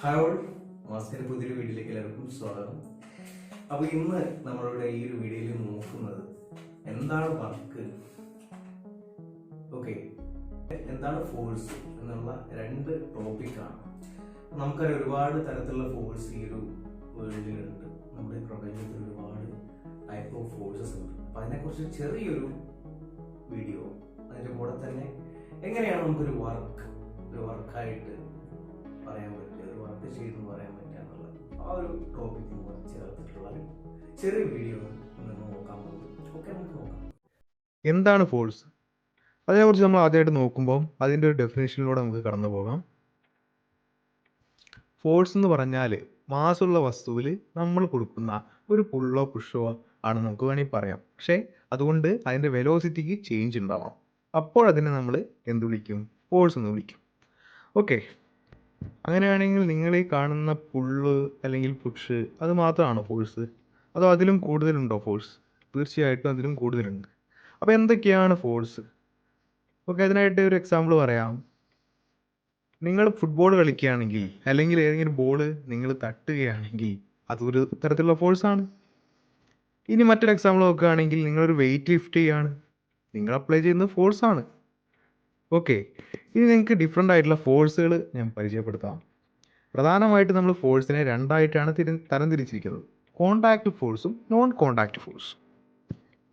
Hi all, മാസ്കിൻ്റെ പുതിയൊരു വീഡിയോയിലേക്ക് എല്ലാവർക്കും സ്വാഗതം. അപ്പോൾ ഇന്ന് നമ്മളിവിടെ ഈ ഒരു വീഡിയോയിൽ നോക്കുന്നത് എന്താണ് വർക്ക്, ഓക്കെ, എന്താണ് ഫോഴ്സ് എന്നുള്ള രണ്ട് ടോപ്പിക്കാണ്. നമുക്കറിയാം ഒരുപാട് തരത്തിലുള്ള ഫോഴ്സ് ഈ ഒരു വേൾഡിലുണ്ട്. നമ്മുടെ പ്രപഞ്ചത്തിൽ ഒരുപാട് ടൈപ്പ് ഓഫ് ഫോഴ്സസ് ഉണ്ട്. അപ്പം അതിനെക്കുറിച്ച് ചെറിയൊരു വീഡിയോ, അതിൻ്റെ കൂടെ തന്നെ എങ്ങനെയാണ് നമുക്കൊരു വർക്കായിട്ട് പറയാൻ പറ്റുക, ഒരു വർക്ക് ചെയ്തെന്ന് പറയാൻ പറ്റുക എന്നുള്ള ആ ഒരു ടോപ്പിക്കും കൂടെ ചേർത്തിട്ടുള്ള ഒരു ചെറിയ വീഡിയോ നിങ്ങൾ നോക്കാൻ പോകും. ഓക്കെ, നമുക്ക് നോക്കാം. എന്താണ് ഫോഴ്സ്? അതിനെക്കുറിച്ച് നമ്മൾ ആദ്യമായിട്ട് നോക്കുമ്പോൾ അതിൻ്റെ ഒരു ഡെഫിനേഷനിലൂടെ നമുക്ക് കടന്നു പോകാം. ഫോഴ്സ് എന്ന് പറഞ്ഞാൽ മാസുള്ള വസ്തുവിൽ നമ്മൾ കൊടുക്കുന്ന ഒരു പുള്ളോ പുഷോ ആണ് നമുക്ക് വേണമെങ്കിൽ പറയാം. പക്ഷേ അതുകൊണ്ട് അതിൻ്റെ വെലോസിറ്റിക്ക് ചേഞ്ച് ഉണ്ടാവാം. അപ്പോൾ അതിനെ നമ്മൾ എന്ത് വിളിക്കും? ഫോഴ്സ് എന്ന് വിളിക്കും. ഓക്കെ, അങ്ങനെയാണെങ്കിൽ നിങ്ങൾ ഈ കാണുന്ന പുള്ള് അല്ലെങ്കിൽ പുഷ് അത് മാത്രമാണോ ഫോഴ്സ്? അതോ അതിലും കൂടുതലുണ്ടോ ഫോഴ്സ്? തീർച്ചയായിട്ടും അതിലും കൂടുതലുണ്ട്. അപ്പോൾ എന്തൊക്കെയാണ് ഫോഴ്സ്? ഓക്കെ, അതിനായിട്ട് ഒരു എക്സാമ്പിൾ പറയാം. നിങ്ങൾ ഫുട്ബോൾ കളിക്കുകയാണെങ്കിൽ അല്ലെങ്കിൽ ഏതെങ്കിലും ബോൾ നിങ്ങൾ തട്ടുകയാണെങ്കിൽ അതൊരു തരത്തിലുള്ള ഫോഴ്സാണ്. ഇനി മറ്റൊരു എക്സാമ്പിൾ നോക്കുകയാണെങ്കിൽ നിങ്ങളൊരു വെയിറ്റ് ലിഫ്റ്റ് ചെയ്യുകയാണ്, നിങ്ങൾ അപ്ലൈ ചെയ്യുന്നത് ഫോഴ്സാണ്. ഓക്കെ, ഇനി നിങ്ങൾക്ക് ഡിഫറെൻ്റ് ആയിട്ടുള്ള ഫോഴ്സുകൾ ഞാൻ പരിചയപ്പെടുത്താം. പ്രധാനമായിട്ട് നമ്മൾ ഫോഴ്സിനെ രണ്ടായിട്ടാണ് തരംതിരിച്ചിരിക്കുന്നത്: കോണ്ടാക്ട് ഫോഴ്സും നോൺ കോണ്ടാക്ട് ഫോഴ്സും.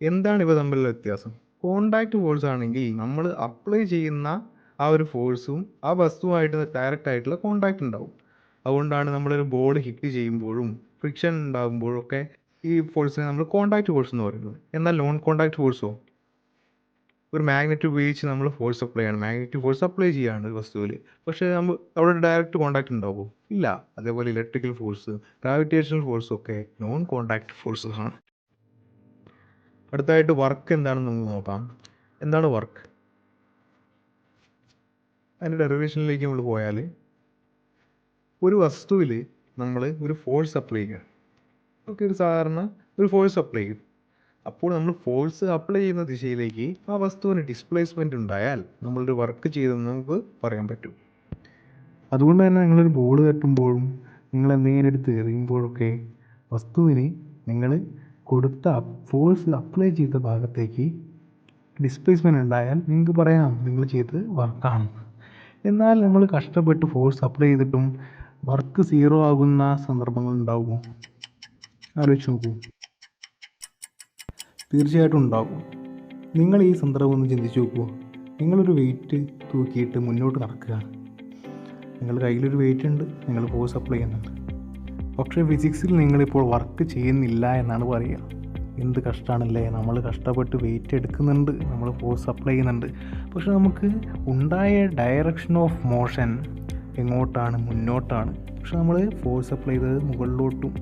എന്താണ് ഇവ തമ്മിലുള്ള വ്യത്യാസം? കോണ്ടാക്ട് ഫോഴ്സ് ആണെങ്കിൽ നമ്മൾ അപ്ലൈ ചെയ്യുന്ന ആ ഒരു ഫോഴ്സും ആ വസ്തുവായിട്ട് ഡയറക്റ്റ് ആയിട്ടുള്ള കോണ്ടാക്ട് ഉണ്ടാവും. അതുകൊണ്ടാണ് നമ്മളൊരു ബോൾ ഹിറ്റ് ചെയ്യുമ്പോഴും ഫ്രിക്ഷൻ ഉണ്ടാകുമ്പോഴും ഒക്കെ ഈ ഫോഴ്സിനെ നമ്മൾ കോണ്ടാക്ട് ഫോഴ്സ് എന്ന് പറയുന്നത്. എന്നാൽ നോൺ കോണ്ടാക്ട് ഫോഴ്സോ? ഒരു മാഗ്നറ്റ് ഉപയോഗിച്ച് നമ്മൾ ഫോഴ്സ് അപ്ലൈ ചെയ്യണം, മാഗ്നറ്റിക് ഫോഴ്സ് അപ്ലൈ ചെയ്യാണ് വസ്തുവിൽ. പക്ഷേ നമ്മൾ അവിടെ ഡയറക്റ്റ് കോണ്ടാക്ട് ഉണ്ടാവുമോ? ഇല്ല. അതേപോലെ ഇലക്ട്രിക്കൽ ഫോഴ്സ്, ഗ്രാവിറ്റേഷണൽ ഫോഴ്സും ഒക്കെ നോൺ കോണ്ടാക്ട് ഫോഴ്സസ് ആണ്. അടുത്തായിട്ട് വർക്ക് എന്താണെന്ന് നമുക്ക് നോക്കാം. എന്താണ് വർക്ക്? അതിൻ്റെ ഡെറിവേഷനിലേക്ക് നമ്മൾ പോയാൽ ഒരു വസ്തുവിൽ നമ്മൾ ഒരു ഫോഴ്സ് അപ്ലൈ ചെയ്യുക. ഓക്കെ, ഒരു സാധാരണ ഒരു ഫോഴ്സ് അപ്ലൈ ചെയ്യും. അപ്പോൾ നമ്മൾ ഫോഴ്സ് അപ്ലൈ ചെയ്യുന്ന ദിശയിലേക്ക് ആ വസ്തുവിന് ഡിസ്പ്ലേസ്മെൻറ്റ് ഉണ്ടായാൽ നമ്മളൊരു വർക്ക് ചെയ്തെന്ന് നമുക്ക് പറയാൻ പറ്റും. അതുകൊണ്ട് തന്നെ നിങ്ങളൊരു ബോൾ തട്ടുമ്പോഴും നിങ്ങൾ എന്തെങ്കിലും എടുത്ത് എറിയുമ്പോഴൊക്കെ വസ്തുവിന് നിങ്ങൾ കൊടുത്ത ഫോഴ്സ് അപ്ലൈ ചെയ്ത ഭാഗത്തേക്ക് ഡിസ്പ്ലേസ്മെൻറ്റ് ഉണ്ടായാൽ നിങ്ങൾക്ക് പറയാം നിങ്ങൾ ചെയ്തത് വർക്കാണ്. എന്നാൽ നമ്മൾ കഷ്ടപ്പെട്ട് ഫോഴ്സ് അപ്ലൈ ചെയ്തിട്ടും വർക്ക് സീറോ ആകുന്ന സന്ദർഭങ്ങൾ ഉണ്ടാകുമോ? ആലോചിച്ച് നോക്കൂ. തീർച്ചയായിട്ടും ഉണ്ടാകും. നിങ്ങൾ ഈ സന്ദർഭം ഒന്ന് ചിന്തിച്ച് നോക്കുമോ? നിങ്ങളൊരു വെയിറ്റ് തൂക്കിയിട്ട് മുന്നോട്ട് നടക്കുകയാണ്. നിങ്ങളുടെ കയ്യിലൊരു വെയിറ്റ് ഉണ്ട്, നിങ്ങൾ ഫോഴ്സ് അപ്ലൈ ചെയ്യുന്നുണ്ട്. പക്ഷേ ഫിസിക്സിൽ നിങ്ങളിപ്പോൾ വർക്ക് ചെയ്യുന്നില്ല എന്നാണ് പറയുക. എന്ത് കഷ്ടമാണല്ലേ, നമ്മൾ കഷ്ടപ്പെട്ട് വെയിറ്റ് എടുക്കുന്നുണ്ട്, നമ്മൾ ഫോഴ്സ് അപ്ലൈ ചെയ്യുന്നുണ്ട്, പക്ഷെ നമുക്ക് ഉണ്ടായ ഡയറക്ഷൻ ഓഫ് മോഷൻ എങ്ങോട്ടാണ്? മുന്നോട്ടാണ്. പക്ഷെ നമ്മൾ ഫോഴ്സ് അപ്ലൈ ചെയ്തത് മുകളിലോട്ടും.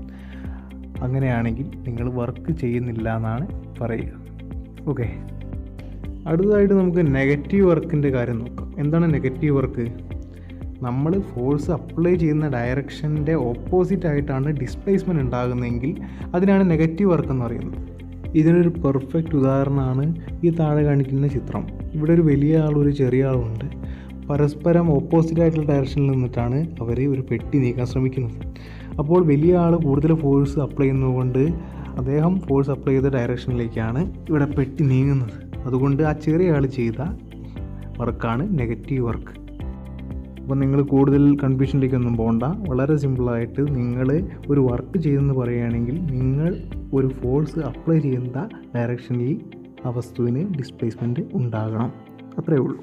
അങ്ങനെയാണെങ്കിൽ നിങ്ങൾ വർക്ക് ചെയ്യുന്നില്ല എന്നാണ് പറയുക. ഓക്കെ, അടുത്തതായിട്ട് നമുക്ക് നെഗറ്റീവ് വർക്കിൻ്റെ കാര്യം നോക്കാം. എന്താണ് നെഗറ്റീവ് വർക്ക്? നമ്മൾ ഫോഴ്സ് അപ്ലൈ ചെയ്യുന്ന ഡയറക്ഷൻ്റെ ഓപ്പോസിറ്റ് ആയിട്ടാണ് ഡിസ്പ്ലേസ്മെൻറ്റ് ഉണ്ടാകുന്നതെങ്കിൽ അതിനാണ് നെഗറ്റീവ് വർക്ക് എന്ന് പറയുന്നത്. ഇതിനൊരു പെർഫെക്റ്റ് ഉദാഹരണമാണ് ഈ താഴെ കാണിക്കുന്ന ചിത്രം. ഇവിടെ ഒരു വലിയ ആളും ഒരു ചെറിയ ആളുമുണ്ട്. പരസ്പരം ഓപ്പോസിറ്റ് ആയിട്ടുള്ള ഡയറക്ഷനിൽ നിന്നിട്ടാണ് അവർ ഒരു പെട്ടി നീക്കാൻ ശ്രമിക്കുന്നത്. അപ്പോൾ വലിയ ആൾ കൂടുതൽ ഫോഴ്സ് അപ്ലൈ ചെയ്യുന്നതുകൊണ്ട് അദ്ദേഹം ഫോഴ്സ് അപ്ലൈ ചെയ്ത ഡയറക്ഷനിലേക്കാണ് ഇവിടെ പെട്ടി നീങ്ങുന്നത്. അതുകൊണ്ട് ആ ചെറിയ ആൾ ചെയ്ത വർക്കാണ് നെഗറ്റീവ് വർക്ക്. അപ്പോൾ നിങ്ങൾ കൂടുതൽ കൺഫ്യൂഷനിലേക്കൊന്നും പോകണ്ട. വളരെ സിമ്പിളായിട്ട് നിങ്ങൾ ഒരു വർക്ക് ചെയ്തെന്ന് പറയുകയാണെങ്കിൽ നിങ്ങൾ ഒരു ഫോഴ്സ് അപ്ലൈ ചെയ്യുന്ന ഡയറക്ഷനിൽ ആ വസ്തുവിന് ഡിസ്പ്ലേസ്മെൻറ്റ് ഉണ്ടാകണം. അത്രയേ ഉള്ളൂ.